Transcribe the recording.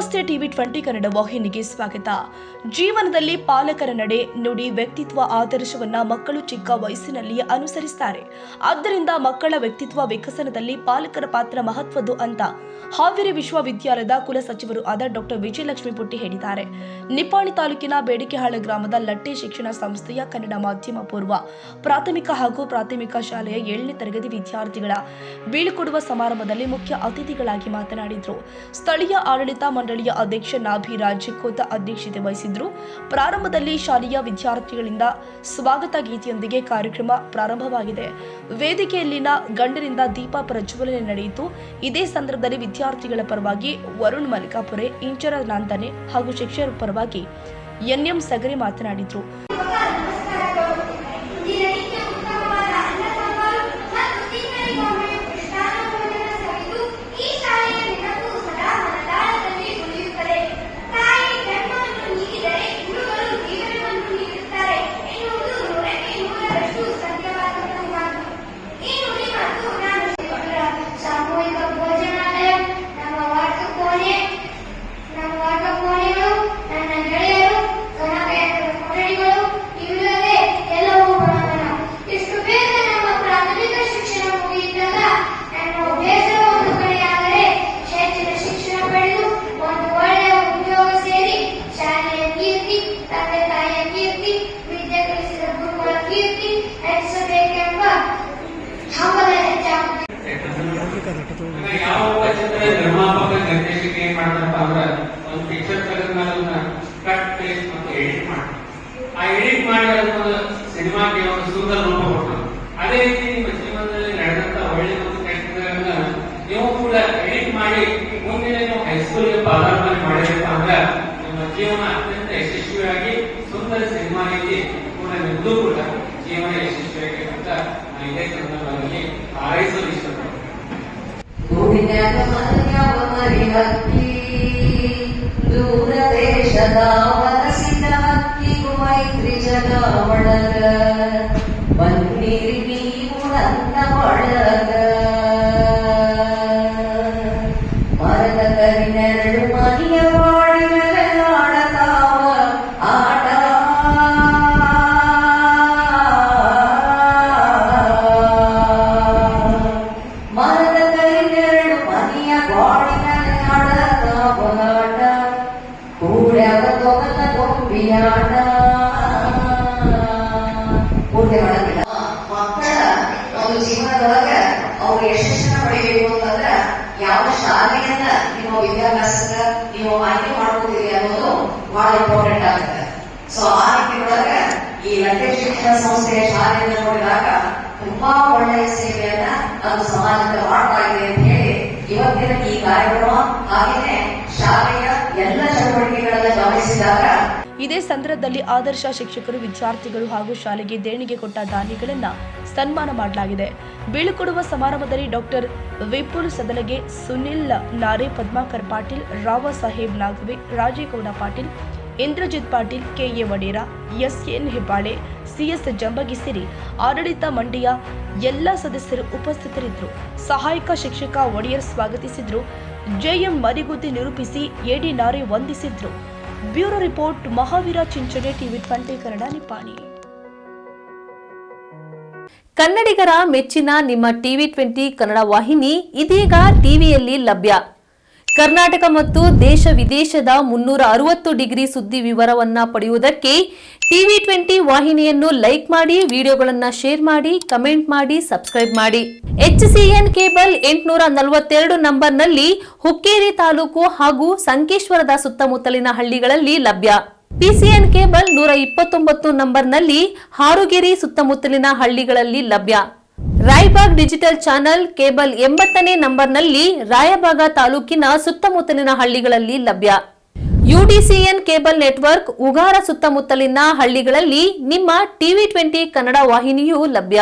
ನಮಸ್ತೆ ಟಿವಿ 20 ಕನ್ನಡ ವಾಹಿನಿಗೆ ಸ್ವಾಗತ. ಜೀವನದಲ್ಲಿ ಪಾಲಕರ ನಡೆ ನುಡಿ ವ್ಯಕ್ತಿತ್ವ ಆದರ್ಶವನ್ನ ಮಕ್ಕಳು ಚಿಕ್ಕ ವಯಸ್ಸಿನಲ್ಲಿ ಅನುಸರಿಸುತ್ತಾರೆ. ಆದ್ದರಿಂದ ಮಕ್ಕಳ ವ್ಯಕ್ತಿತ್ವ ವಿಕಸನದಲ್ಲಿ ಪಾಲಕರ ಪಾತ್ರ ಮಹತ್ವದ್ದು ಅಂತ ಹಾವೇರಿ ವಿಶ್ವವಿದ್ಯಾಲಯದ ಕುಲಸಚಿವರು ಆದ ಡಾಕ್ಟರ್ ವಿಜಯಲಕ್ಷ್ಮಿ ಪುಟ್ಟಿ ಹೇಳಿದ್ದಾರೆ. ನಿಪ್ಪಾಣಿ ತಾಲೂಕಿನ ಬೇಡಿಕೆಹಾಳ ಗ್ರಾಮದ ಲಟ್ಟೆ ಶಿಕ್ಷಣ ಸಂಸ್ಥೆಯ ಕನ್ನಡ ಮಾಧ್ಯಮ ಪೂರ್ವ ಪ್ರಾಥಮಿಕ ಹಾಗೂ ಪ್ರಾಥಮಿಕ ಶಾಲೆಯ 7ನೇ ತರಗತಿ ವಿದ್ಯಾರ್ಥಿಗಳ ಬೀಳ್ಕೊಡುವ ಸಮಾರಂಭದಲ್ಲಿ ಮುಖ್ಯ ಅತಿಥಿಗಳಾಗಿ ಮಾತನಾಡಿದರು. ಸ್ಥಳೀಯ ಆಡಳಿತ ಮಂಡಳಿಯ ಅಧ್ಯಕ್ಷ ನಾಭಿ ರಾಜಕೋತ ಅಧ್ಯಕ್ಷತೆ ವಹಿಸಿದ್ರು. ಪ್ರಾರಂಭದಲ್ಲಿ ಶಾಲೆಯ ವಿದ್ಯಾರ್ಥಿಗಳಿಂದ ಸ್ವಾಗತ ಗೀತೆಯೊಂದಿಗೆ ಕಾರ್ಯಕ್ರಮ ಪ್ರಾರಂಭವಾಗಿದೆ. ವೇದಿಕೆಯಲ್ಲಿನ ಗಣ್ಯರಿಂದ ದೀಪ ಪ್ರಜ್ವಲನೆ ನಡೆಯಿತು. ಇದೇ ಸಂದರ್ಭದಲ್ಲಿ ವಿದ್ಯಾರ್ಥಿಗಳ ಪರವಾಗಿ ವರುಣ್ ಮಲ್ಲಿಕಾಪುರೆ, ಇಂಚರ ನಾಂದನೆ ಹಾಗೂ ಶಿಕ್ಷಕರ ಪರವಾಗಿ ಎನ್ಎಂ ಸಗರೆ ಮಾತನಾಡಿದ್ರು. ಸಿನಿಮಾಗೆ ಒಂದು ಸುಂದರ ರೂಪ ಕೊಟ್ಟರು. ಅದೇ ರೀತಿ ನಿಮ್ಮ ಜೀವನದಲ್ಲಿ ನಡೆದಂತ ಒಳ್ಳೆ ಒಂದು ಕೆಲಸಗಳನ್ನ ನೀವು ಕೂಡ ಎಡಿಟ್ ಮಾಡಿ ಮುಂದಿನ ನೀವು ಹೈಸ್ಕೂಲ್ಗೆ ಪದಾರ್ಪಣೆ ಮಾಡಿರಪ್ಪ ಅಂದ್ರೆ ನಿಮ್ಮ ಜೀವನ ಅತ್ಯಂತ ಯಶಸ್ವಿಯಾಗಿ ಸುಂದರ ಸಿನಿಮಾ ರೀತಿ ಕೂಡ ನಿಮ್ಮದು ಕೂಡ ಜೀವನ ಯಶಸ್ವಿಯಾಗಿ ಅಂತ ನಾನು ಇದೇ ಸಂದರ್ಭದಲ್ಲಿ ಹಾರೈಸಲು ಇಷ್ಟಪಡ್ತೀನಿ. ದೂರ ದೇಶದ ವನಸಿದ ಹಕ್ಕಿಗೂ ಮೈತ್ರಿ ಜನ ಒಳಗ ಬನ್ನಿರಿ ನೀವು ನನ್ನ ಒಳಗ ಮರದ ಕರಿನೆರಡು ಮನೆಯ ಬಾಡಿ ಮೇಲೆ ಆಡತಾವ ಆಟ ಮರದ ಕರಿನೆರಡು ಮನೆಯ ಬಾಡಿ ಮೇಲೆ ಆಡತಾವ ಆಟ ಕೂಡ್ಯಾವ ತೊಗಲ ಗೊಂಬಿಯಾಟ ಪೂರ್ತಿ ಮಾಡಂಗಿಲ್ಲ. ಮಕ್ಕಳ ಒಂದು ಜೀವನದೊಳಗ ಅವ್ರು ಯಶಸ್ಸನ್ನ ಪಡೆಯಬೇಕು ಅಂತಂದ್ರ ಯಾವ ಶಾಲೆಯನ್ನ ನಿಮ್ಮ ವಿದ್ಯಾಭ್ಯಾಸದ ನೀವು ಆಯ್ಕೆ ಮಾಡ್ಕೋತೀರಿ ಅನ್ನೋದು ಬಹಳ ಇಂಪಾರ್ಟೆಂಟ್ ಆಗುತ್ತೆ. ಸೊ ಆ ರೀತಿಯೊಳಗ ಈ ಲಟ್ಟೆ ಶಿಕ್ಷಣ ಸಂಸ್ಥೆಯ ಶಾಲೆಯನ್ನು ನೋಡಿದಾಗ ತುಂಬಾ ಒಳ್ಳೆಯ ಸೇವೆಯನ್ನ ಅದು ಸಮಾಜಕ್ಕೆ ಮಾಡ್ತಾ ಇದೆ ಅಂತ ಹೇಳಿ ಇವತ್ತಿನ ಈ ಕಾರ್ಯಕ್ರಮ ಹಾಗೆಯೇ ಶಾಲೆಯ ಎಲ್ಲ ಚಟುವಟಿಕೆಗಳನ್ನ ಗಮನಿಸಿದಾಗ ಇದೇ ಸಂದರ್ಭದಲ್ಲಿ ಆದರ್ಶ ಶಿಕ್ಷಕರು, ವಿದ್ಯಾರ್ಥಿಗಳು ಹಾಗೂ ಶಾಲೆಗೆ ದೇಣಿಗೆ ಕೊಟ್ಟ ದಾನಿಗಳನ್ನ ಸನ್ಮಾನ ಮಾಡಲಾಗಿದೆ. ಬೀಳ್ಕೊಡುವ ಸಮಾರಂಭದಲ್ಲಿ doctor Vipul Sadalage, Sunil Nare, Padmakar Patil, Rao Saheb Nagave, Rajegowda Patil, Indrajit Patil, K A Vadera, S N Hebbale, C S Jambagi ಸೇರಿ ಆಡಳಿತ ಮಂಡಳಿಯ ಎಲ್ಲ ಸದಸ್ಯರು ಉಪಸ್ಥಿತರಿದ್ದರು. ಸಹಾಯಕ ಶಿಕ್ಷಕ ಒಡೆಯರ್ ಸ್ವಾಗತಿಸಿದ್ರು. ಜೆಎಂ ಮರಿಗುದ್ದಿ ನಿರೂಪಿಸಿ ಎಡಿ ನಾರೆ ವಂದಿಸಿದ್ರು. Bureau report, Mahavira Chinchane, TV 20 Kannada, Nippani. ಕನ್ನಡಿಗರ ಮೆಚ್ಚಿನ ನಿಮ್ಮ ಟಿವಿ 20 ಕನ್ನಡ ವಾಹಿನಿ ಇದೀಗ ಟಿವಿಯಲ್ಲಿ ಲಭ್ಯ. ಕರ್ನಾಟಕ ಮತ್ತು ದೇಶ ವಿದೇಶದ 360 ಡಿಗ್ರಿ ಸುದ್ದಿ ವಿವರವನ್ನ ಪಡೆಯುವುದಕ್ಕೆ ಟಿವಿ 20 ವಾಹಿನಿಯನ್ನು ಲೈಕ್ ಮಾಡಿ, ವಿಡಿಯೋಗಳನ್ನ ಶೇರ್ ಮಾಡಿ, ಕಮೆಂಟ್ ಮಾಡಿ, ಸಬ್ಸ್ಕ್ರೈಬ್ ಮಾಡಿ. HCN ಕೇಬಲ್ 842 ನಂಬರ್ನಲ್ಲಿ ಹುಕ್ಕೇರಿ ತಾಲೂಕು ಹಾಗೂ ಸಂಕೇಶ್ವರದ ಸುತ್ತಮುತ್ತಲಿನ ಹಳ್ಳಿಗಳಲ್ಲಿ ಲಭ್ಯ. PCN ಕೇಬಲ್ 129 ನಂಬರ್ನಲ್ಲಿ ಹಾರುಗೆರೆ ಸುತ್ತಮುತ್ತಲಿನ ಹಳ್ಳಿಗಳಲ್ಲಿ ಲಭ್ಯ. ರಾಯಬಾಗ್ ಡಿಜಿಟಲ್ ಚಾನೆಲ್ ಕೇಬಲ್ 80ನೇ ನಂಬರ್ನಲ್ಲಿ ರಾಯಬಾಗ ತಾಲೂಕಿನ ಸುತ್ತಮುತ್ತಲಿನ ಹಳ್ಳಿಗಳಲ್ಲಿ ಲಭ್ಯ. UDCN ಕೇಬಲ್ ನೆಟ್ವರ್ಕ್ ಉಗಾರ ಸುತ್ತಮುತ್ತಲಿನ ಹಳ್ಳಿಗಳಲ್ಲಿ ನಿಮ್ಮ ಟಿವಿ 20 ಕನ್ನಡ ವಾಹಿನಿಯೂ ಲಭ್ಯ.